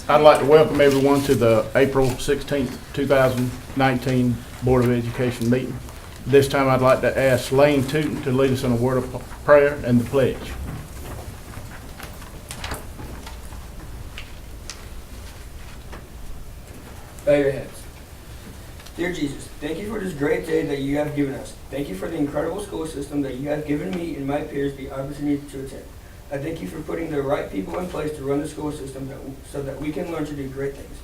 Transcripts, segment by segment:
I'd like to welcome everyone to the April 16th, 2019 Board of Education meeting. This time I'd like to ask Lane Tootin to lead us in a word of prayer and the pledge. Bow your heads. Dear Jesus, thank you for this great day that you have given us. Thank you for the incredible school system that you have given me and my peers the opportunity to attend. I thank you for putting the right people in place to run the school system so that we can learn to do great things.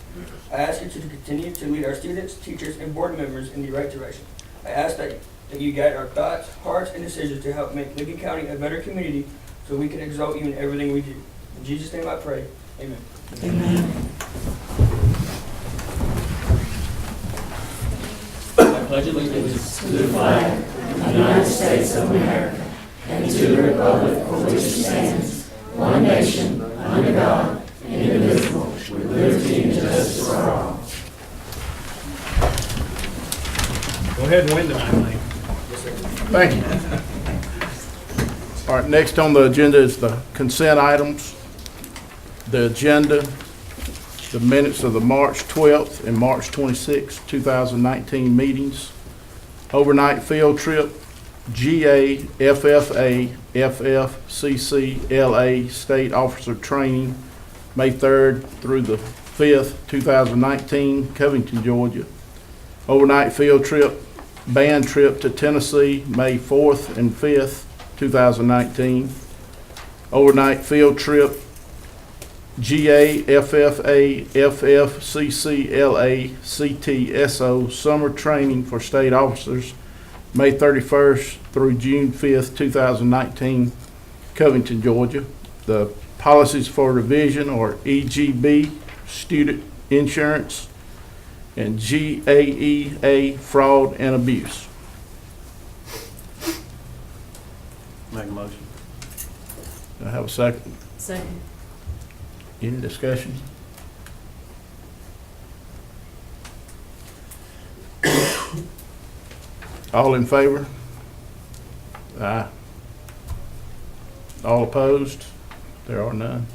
I ask you to continue to lead our students, teachers, and board members in the right direction. I ask that you guide our thoughts, hearts, and decisions to help make Lincoln County a better community so we can exalt you in everything we do. In Jesus' name I pray. Amen. Amen. I pledge allegiance To the flag of the United States of America and to the republic for which it stands, one nation, under God, indivisible, with liberty and justice for all. Go ahead and win tonight, Lane. Thank you. All right, next on the agenda is the consent items. The agenda, the minutes of the March 12th and March 26th, 2019 meetings. Overnight field trip, GA, FFA, FFCC, LA State Officer Training, May 3rd through the 5th, 2019, Covington, Georgia. Overnight field trip, band trip to Tennessee, May 4th and 5th, 2019. Overnight field trip, GA, FFA, FFCC, LA, CTSO Summer Training for State Officers, May 31st through June 5th, 2019, Covington, Georgia. The policies for revision are EGB, Student Insurance, and GAEA, Fraud and Abuse. Make a motion. Do I have a second? Second. Any discussion? All in favor? Aye. All opposed? There are none.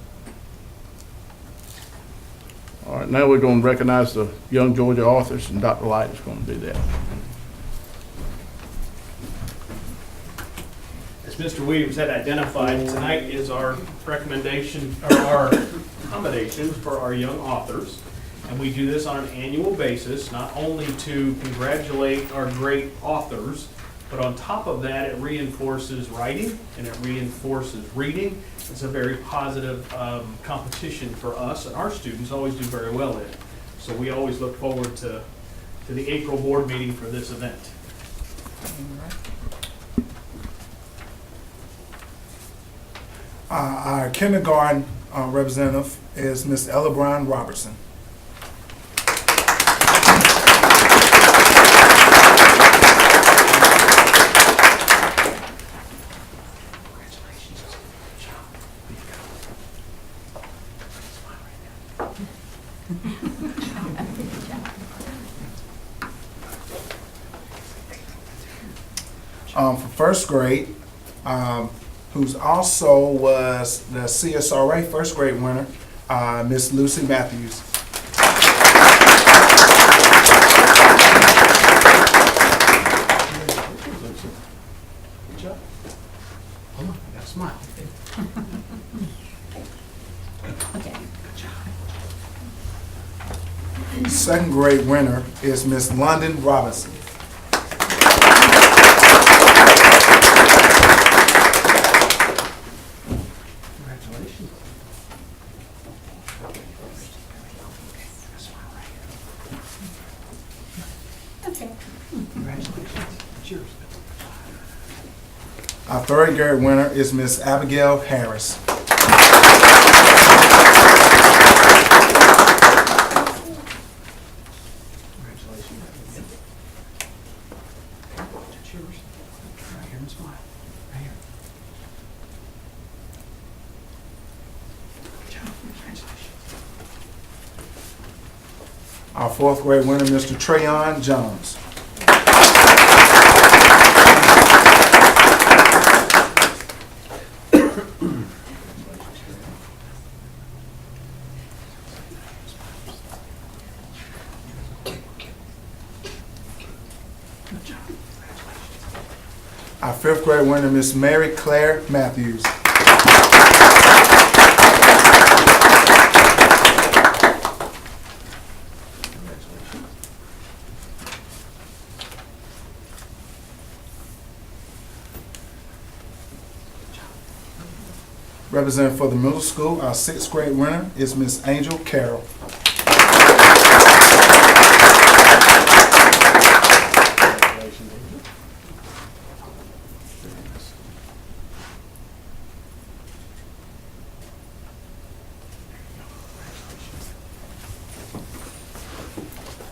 All right, now we're going to recognize the Young Georgia authors, and Dr. Light is going to do that. As Mr. Williams had identified, tonight is our recommendation, or our accommodations for our young authors. And we do this on an annual basis, not only to congratulate our great authors, but on top of that, it reinforces writing and it reinforces reading. It's a very positive competition for us, and our students always do very well in it. So we always look forward to the April board meeting for this event. Our kindergarten representative is Ms. Ella Brown Robertson. For first grade, who's also was the CSRA first grade winner, Miss Lucy Matthews. Good job. Hold on, I gotta smile. Okay. Second grade winner is Miss London Robinson. Congratulations. Okay. Congratulations. It's yours. Our third grade winner is Miss Abigail Harris. Congratulations. It's yours. Right here and smile. Right here. Good job. Congratulations. Our fourth grade winner, Mr. Trayon Jones. Our 5th grade winner, Miss Mary Claire Matthews. Representing for the middle school, our 6th grade winner is Miss Angel Carroll.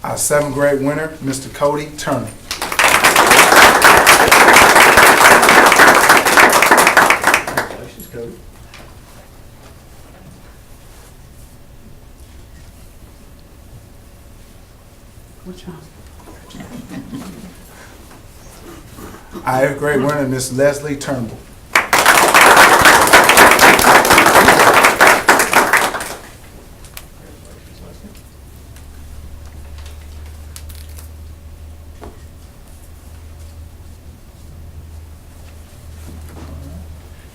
Our 7th grade winner, Mr. Cody Turner. Congratulations, Cody. Our 8th grade winner, Miss Leslie Turnbull.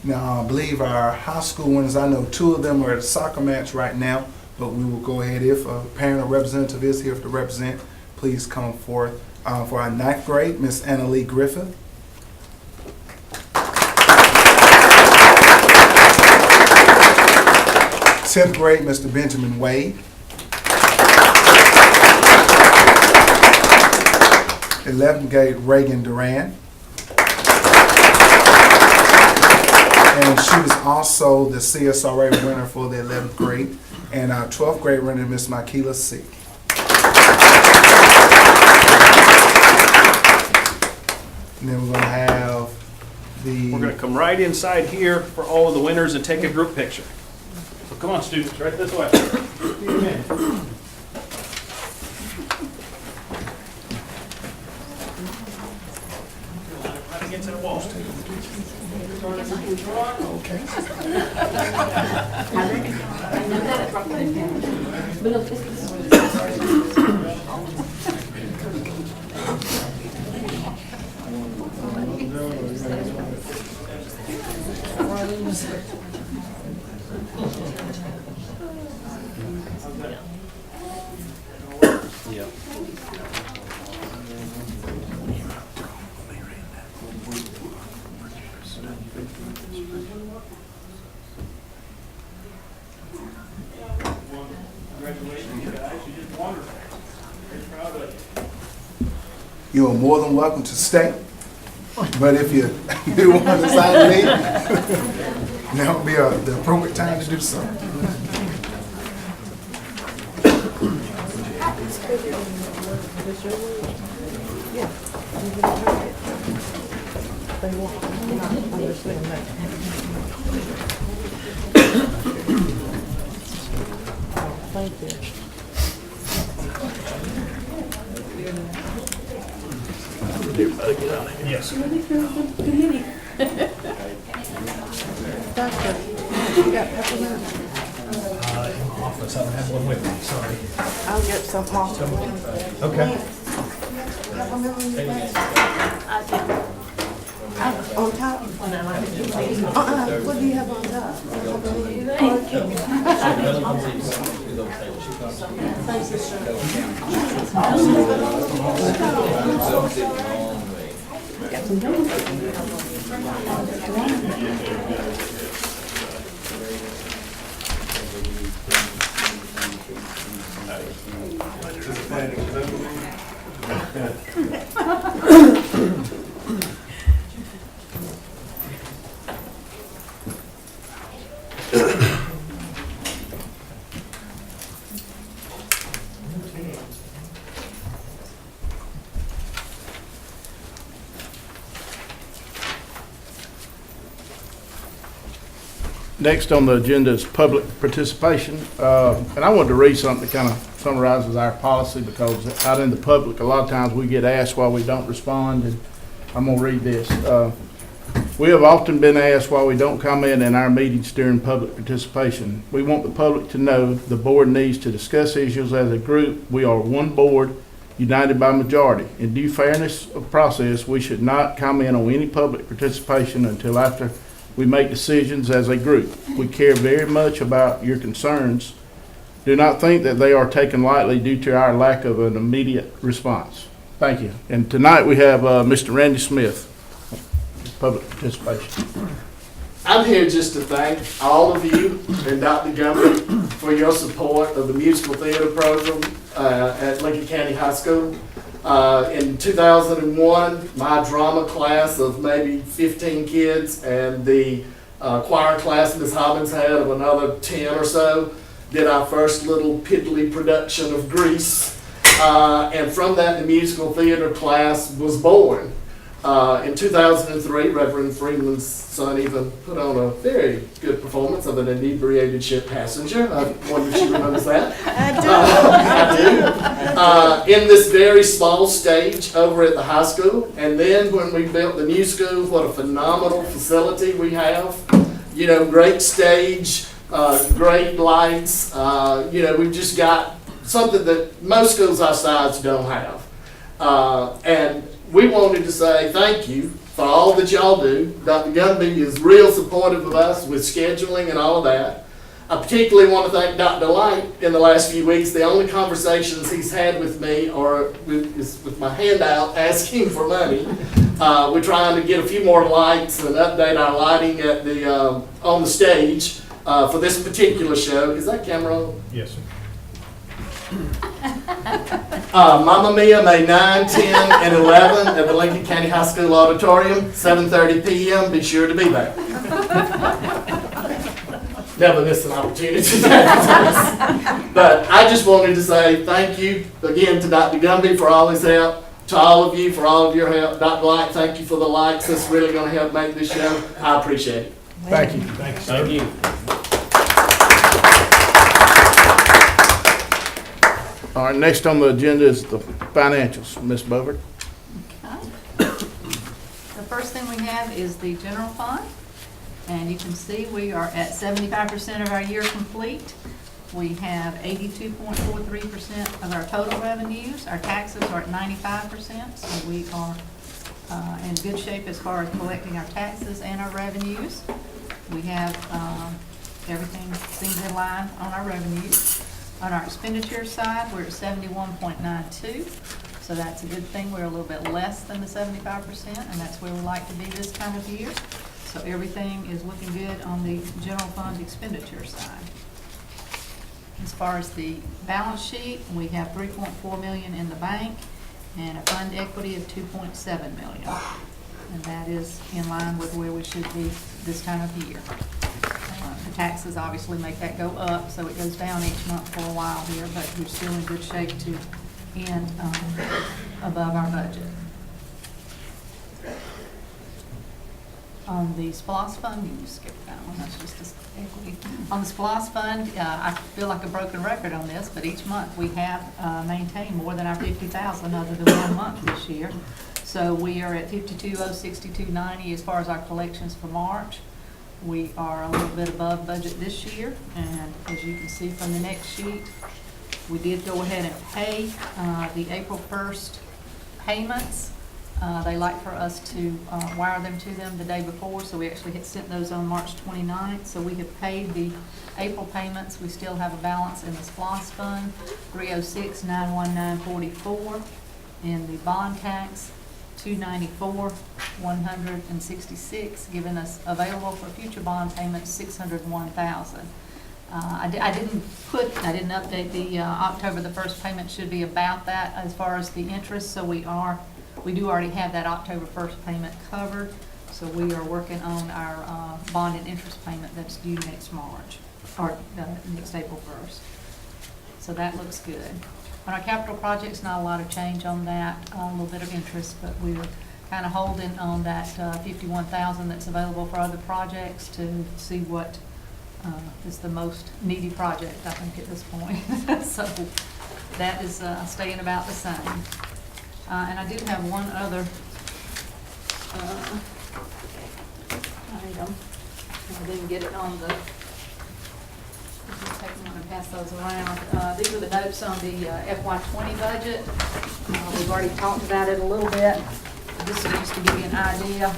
Now, I believe our high school winners, I know 2 of them are at a soccer match right now, but we will go ahead, if a parent or representative is here to represent, please come forth. For our 9th grade, Miss Anna Lee Griffith. Tenth grade, Mr. Benjamin Wade. 11th grade, Reagan Duran. And she was also the CSRA winner for the 11th grade. And our 12th grade winner, Miss Makila C. And then we're going to have We're going the, to come right inside here for all of the winners and take a group picture. So come on, students, right this way. Amen. Right against that wall. Yeah. Congratulations, guys. You did wonderful. Very proud of you. you are more than welcome to stay. But if you do want to decide to leave, now would be the appropriate time to do so. Thank you. Yes. Doctor, you got peppermint? In my office, I don't have one with me, sorry. I'll get some off. Okay. On top? What do you have on top? Next on the agenda is public participation. And I wanted to read something that kind of summarizes our policy, because out in the public, a lot of times we get asked why we don't respond, and I'm going to read this. We have often been asked why we don't comment in our meetings during public participation. We want the public to know the board needs to discuss issues as a group. We are one board united by majority. In due fairness of process, we should not comment on any public participation until after we make decisions as a group. We care very much about your concerns. Do not think that they are taken lightly due to our lack of an immediate response. Thank you. And tonight we have Mr. Randy Smith, public participation. I'm here just to thank all of you and Dr. Gumby for your support of the musical theater program at Lincoln County High School. In 2001, my drama class of maybe 15 kids and the choir class Ms. Hobbins had of another 10 or so did our first little piddly production of Grease. And from that, the musical theater class was born. In 2003, Reverend Freeman's son even put on a very good performance of an inebriated ship passenger. I wonder if you remembers that. I do. In this very small stage over at the high school. And then when we built the new school, what a phenomenal facility we have. You know, great stage, great lights. You know, we've just got something that most schools our size don't have. And we wanted to say thank you for all that y'all do. Dr. Gumby is real supportive of us with scheduling and all of that. I particularly want to thank Dr. Light in the last few weeks. The only conversations he's had with me is with my hand out asking for money. We're trying to get a few more lights and update our lighting at the on the stage for this particular show. Is that camera on? Yes, sir. Mamma Mia, May 9, 10, and 11 at the Lincoln County High School Auditorium, 7:30 p.m. Be sure to be there. Never miss an opportunity to advertise. But I just wanted to say thank you again to Dr. Gumby for all his help, to all of you for all of your help. Dr. Light, thank you for the lights. That's really going to help make this show. I appreciate it. Thank you. Thank you, sir. Thank you. All right, next on the agenda is the financials. Ms. Bovard. The first thing we have is the general fund, and you can see we are at 75% of our year complete. We have 82.43% of our total revenues. Our taxes are at 95%, so we are in good shape as far as collecting our taxes and our revenues. We have everything seems in line on our revenues. On our expenditure side, we're at 71.92, so that's a good thing. We're a little bit less than the 75%, and that's where we like to be this time of year. So everything is looking good on the general fund expenditure side. As far as the balance sheet, we have $3.4 million in the bank and a fund equity of $2.7 million, and that is in line with where we should be this time of year. The taxes obviously make that go up, so it goes down each month for a while here, but we're still in good shape to end above our budget. On the SPLOST fund, you can skip that one, that's just the equity. On the SPLOST fund, I feel like a broken record on this, but each month we have maintained more than our $50,000 other than 1 month this year. So we are at $52,062.90 as far as our collections for March. We are a little bit above budget this year, and as you can see from the next sheet, we did go ahead and pay the April 1st payments. They like for us to wire them to them the day before, so we actually had sent those on March 29th. So we have paid the April payments. We still have a balance in the SPLOST fund, $306,919.44, in the bond tax, $294,166, giving us available for future bond payments $601,000. I didn't update the October the 1st payment. Should be about that as far as the interest. So we do already have that October 1st payment covered. So we are working on our bond and interest payment that's due next March, or next April 1st. So that looks good. On our capital projects, not a lot of change on that, a little bit of interest, but we're kind of holding on that $51,000 that's available for other projects to see what is the most needy project, I think, at this point. So that is staying about the same. And I do have one other item. I didn't get it on the, pass those around. These are the notes on the FY20 budget. We've already talked about it a little bit. This is just to give you an idea.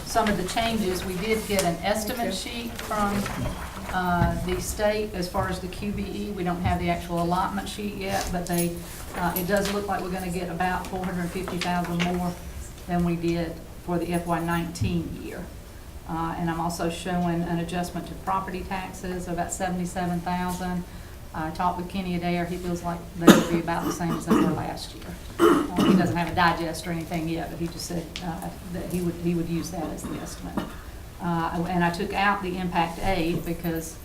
Some of the changes, we did get an estimate sheet from the state as far as the QBE. We don't have the actual allotment sheet yet, but it does look like we're gonna get about 450,000 more than we did for the FY19 year. And I'm also showing an adjustment to property taxes of about 77,000. I talked with Kenny Adair. He feels like they will be about the same as they were last year. He doesn't have a digest or anything yet, but he just said that he would use that as the estimate. And I took out the impact aid because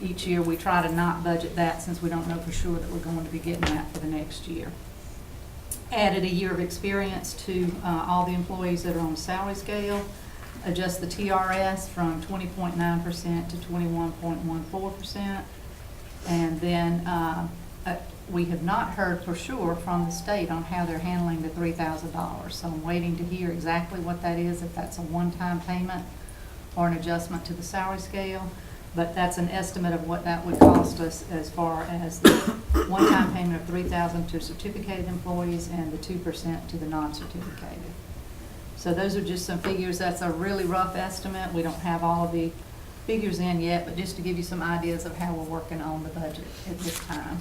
each year we try to not budget that since we don't know for sure that we're going to be getting that for the next year. Added a year of experience to all the employees that are on the salary scale. Adjust the TRS from 20.9% to 21.14%. And then we have not heard for sure from the state on how they're handling the $3,000. So I'm waiting to hear exactly what that is, if that's a one-time payment or an adjustment to the salary scale. But that's an estimate of what that would cost us as far as the one-time payment of $3,000 to certificated employees and the 2% to the non-certificated. So those are just some figures. That's a really rough estimate. We don't have all of the figures in yet, but just to give you some ideas of how we're working on the budget at this time.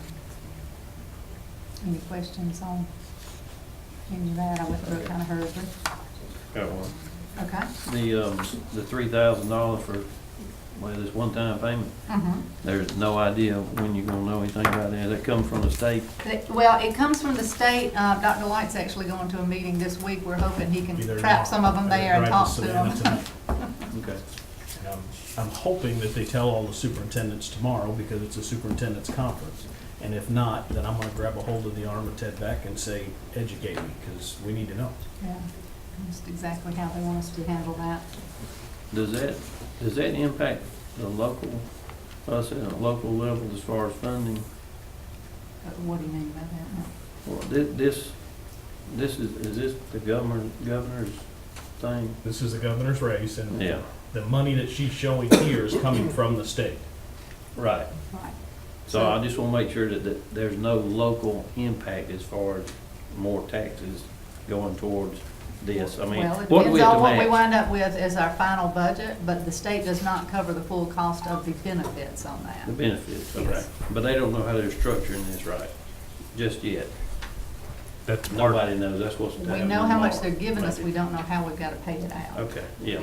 Any questions on any of that? I went through it kind of hurriedly. Got one. Okay. The $3,000 for, this one-time payment, there's no idea when you're gonna know anything about that. That comes from the state? Well, it comes from the state. Dr. Light's actually going to a meeting this week. We're hoping he can Be there trap some of them tomorrow. there and Drive talk to Savannah them. tonight. Okay. And I'm hoping that they tell all the superintendents tomorrow because it's a superintendent's conference. And if not, then I'm gonna grab a hold of the arm of Ted Beck and say, educate me, because we need to know. Yeah, just exactly how they want us to handle that. Does that impact the us at a local level as far as funding? What do you mean by that? Well, this is this the governor's thing? This is the governor's race, and Yeah. the money that she's showing here is coming from the state. Right. Right. So I just wanna make sure that there's no local impact as far as more taxes going towards this. I mean, Well, it what do we depends have on to what we match? wind up with as our final budget, but the state does not cover the full cost of the benefits on The that. benefits, okay. Yes. But they don't know how they're structuring this right, just yet. That's part Nobody knows, that's what's. We know how much they're giving us, we don't know how we've got to pay it out. Okay, yeah,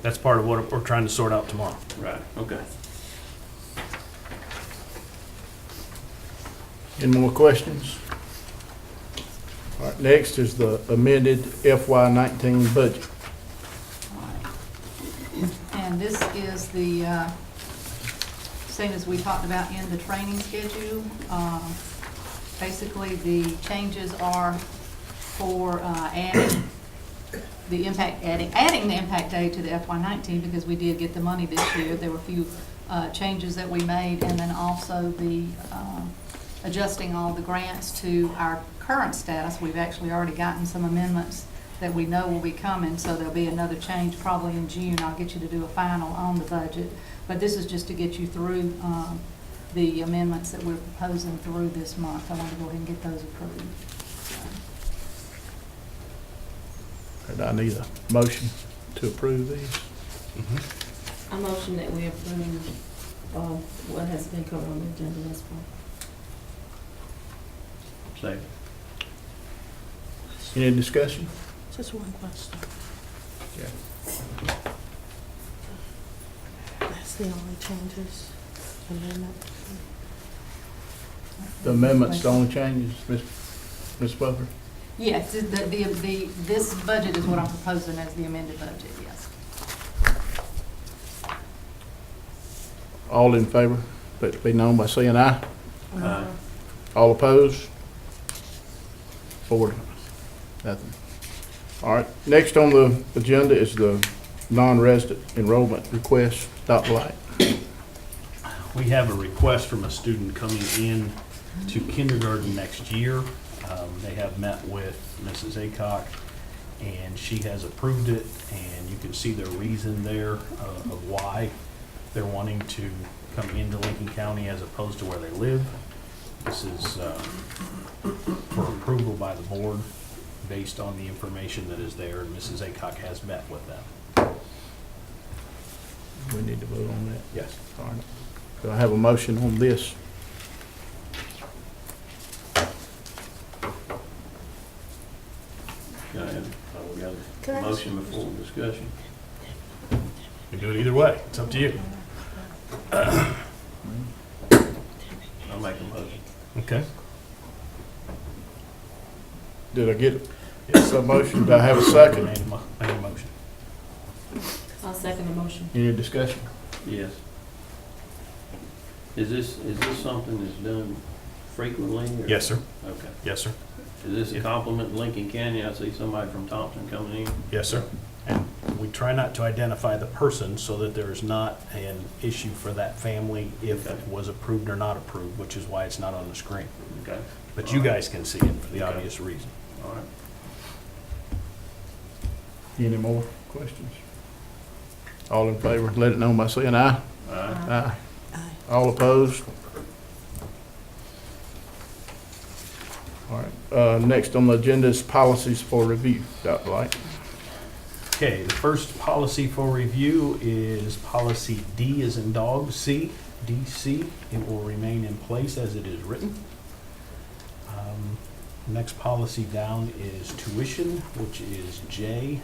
That's part of what we're trying to sort out tomorrow. right, okay. Any more questions? All right, next is the amended FY19 budget. And this is the, same as we talked about in the training schedule. Basically, the changes are for adding the impact aid to the FY19 because we did get the money this year. There were a few changes that we made, and then also the adjusting all the grants to our current status. We've actually already gotten some amendments that we know will be coming, so there'll be another change probably in June. I'll get you to do a final on the budget, but this is just to get you through the amendments that we're proposing through this month. I want to go ahead and get those approved. And I need a motion to approve these. I motion that we approve what has been covered on the agenda thus far. Second. Any discussion? Just one question. Yeah. That's the only changes, amendment. The amendments, the only changes, Ms. Buffer? Yes, this budget is what I'm proposing as the amended budget, yes. All in favor, let it be known by saying aye. Aye. All opposed? 4 nothing. All right, next on the agenda is the non-resident enrollment request. Dr. Light. We have a request from a student coming in to kindergarten next year. They have met with Mrs. Aycock, and she has approved it, and you can see the reason there of why they're wanting to come into Lincoln County as opposed to where they live. This is for approval by the board based on the information that is there, and Mrs. Aycock has met with them. We need to vote on that. Yes. All right. Do I have a motion on this? Go ahead. We got Can a I motion before discussion. You do it either way. It's up to you. I'll make a motion. Okay. Did I get a motion? Do I have a second? Made a motion. I'll second the motion. Any discussion? Yes. Is this something that's done frequently? Or? Yes, sir. Okay. Yes, sir. Is this a compliment in Lincoln County? I see somebody from Thompson coming in. Yes, sir. And we try not to identify the person so that there is not an issue for that family if it was approved or not approved, which is why it's not on the screen. Okay. But you guys can see it for the Okay. obvious reason. All right. Any more questions? All in favor, let it know by saying aye. All right. Aye. All opposed? All right, next on the agenda is policies for review. Dr. Light. Okay, the first policy for review is policy D as in dog, C, DC. It will remain in place as it is written. Next policy down is tuition, which is JBCBA,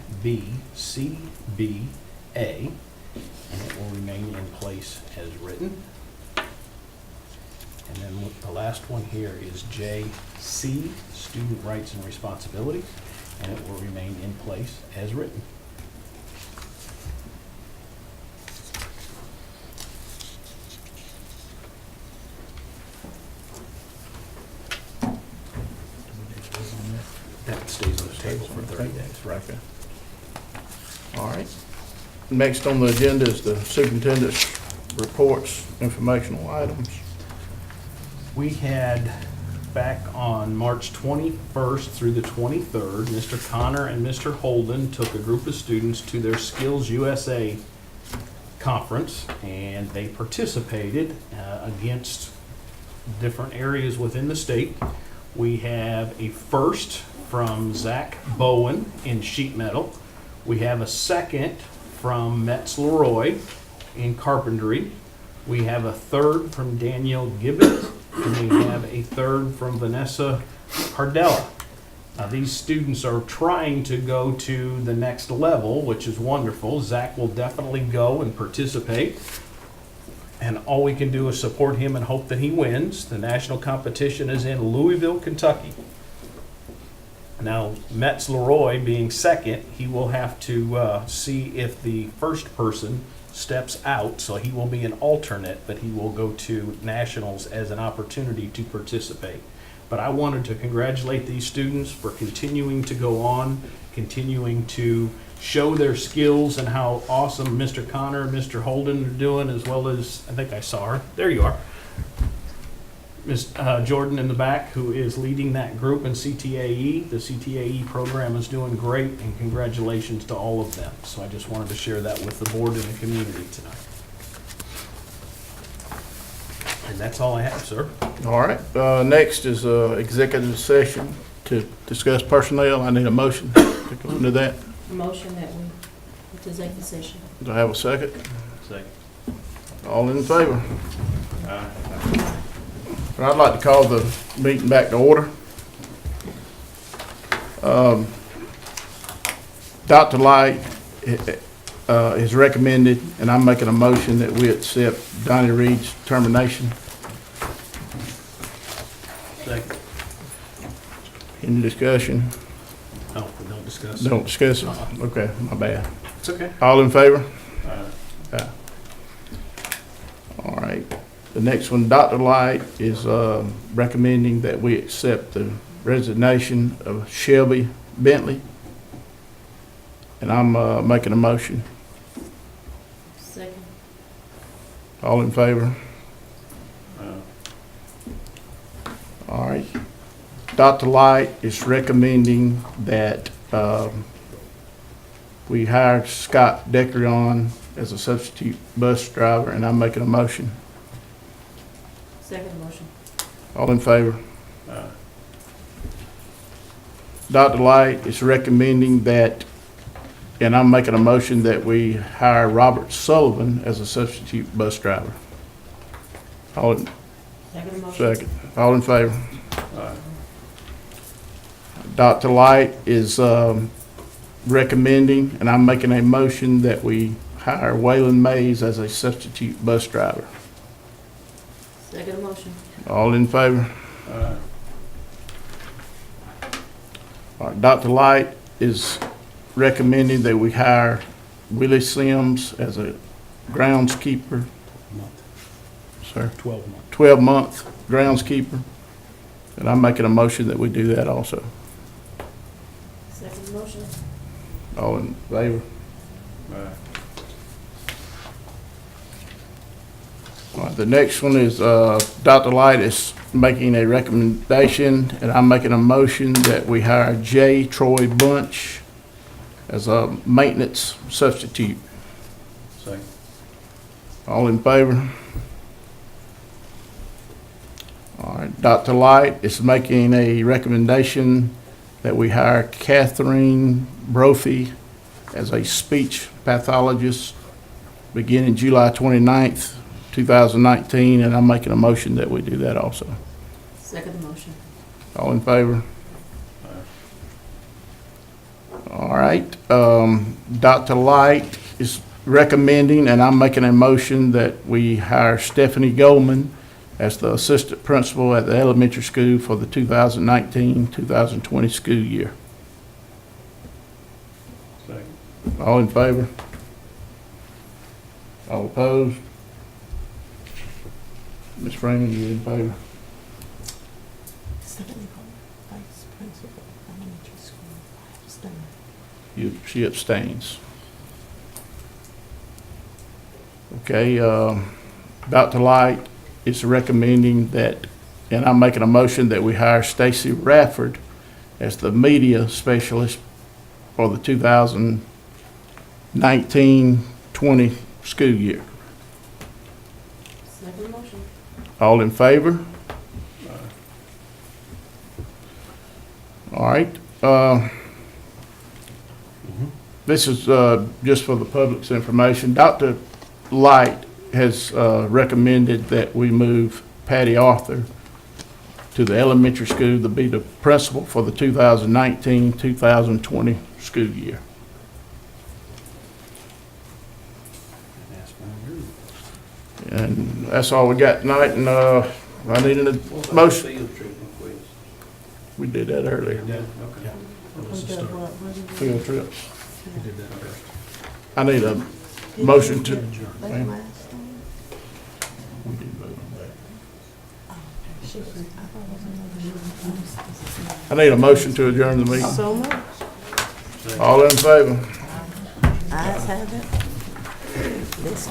and it will remain in place as written. And then the last one here is JC, student rights and responsibility, and it will remain in place as written. That stays on the table for 30 days, right? Okay. All right. Next on the agenda is the superintendent's reports, informational items. We had back on March 21st through the 23rd, Mr. Connor and Mr. Holden took a group of students to their Skills USA conference, and they participated against different areas within the state. We have a first from Zach Bowen in sheet metal. We have a second from Metz Leroy in carpentry. We have a third from Danielle Gibbons, and we have a third from Vanessa Cardella. These students are trying to go to the next level, which is wonderful. Zach will definitely go and participate. And all we can do is support him and hope that he wins. The national competition is in Louisville, Kentucky. Now, Metz Leroy being second, he will have to see if the first person steps out, so he will be an alternate, but he will go to nationals as an opportunity to participate. But I wanted to congratulate these students for continuing to go on, continuing to show their skills and how awesome Mr. Connor and Mr. Holden are doing, as well as, I think I saw her, there you are, Ms. Jordan in the back, who is leading that group in CTAE. The CTAE program is doing great, and congratulations to all of them. So I just wanted to share that with the board and the community tonight. And that's all I have, sir. All right, next is executive session to discuss personnel. I need a motion to go into that. A motion that we, to take the session. Do I have a second? Second. All in favor? All right. I'd like to call the meeting back to order. Dr. Light is recommended, and I'm making a motion that we accept Donnie Reed's termination. Second. Any discussion? Oh, we don't discuss. Don't discuss it? Okay, my bad. It's okay. All in favor? All right. All right. The next one, Dr. Light is recommending that we accept the resignation of Shelby Bentley. And I'm making a motion. Second. All in favor? All All right. Dr. Light is recommending that we hire Scott Deckerion as a substitute bus driver, and I'm making a motion. All in favor? Aye. Dr. Light is recommending that, and I'm making a motion that we hire Robert Sullivan as a substitute bus driver. All in, Second motion. second. All in favor? Aye. Dr. Light is recommending, and I'm making a motion that we hire Waylon Mays as a substitute bus driver. Second motion. All in favor? Aye. All right, Dr. Light is recommending that we hire Willie Sims as a groundskeeper. Sir? 12-month groundskeeper. And I'm making a motion that we do that also. Second motion. All in favor? Aye. All right, the next one is, Dr. Light is making a recommendation, and I'm making a motion that we hire J. Troy Bunch as a maintenance substitute. Second. All in favor? All right, Dr. Light is making a recommendation that we hire Catherine Brophy as a speech pathologist beginning July 29th, 2019, and I'm making a motion that we do that also. Second motion. All in favor? All right, Dr. Light is recommending, and I'm making a motion that we hire Stephanie Goldman as the assistant principal at the elementary school for the 2019-2020 school year. Second. All in favor? All opposed? Ms. Freeman, you in favor? Stephanie Coleman, Vice Principal, Elementary School, Stone. She abstains. Okay, Dr. Light is recommending that, and I'm making a motion that we hire Stacy Rafford as the media specialist for the 2019-20 school year. Second motion. All in favor? All right. This is just for the public's information. Dr. Light has recommended that we move Patty Arthur to the elementary school to be the principal for the 2019-2020 school year. And that's all we got tonight, and I need a motion. Field trip request. We did that earlier. Okay. Field trips. I need a motion to. That's the last thing. We did vote on I thought it was that. I need a motion to adjourn the meeting. so much. All in favor? Eyes have it. This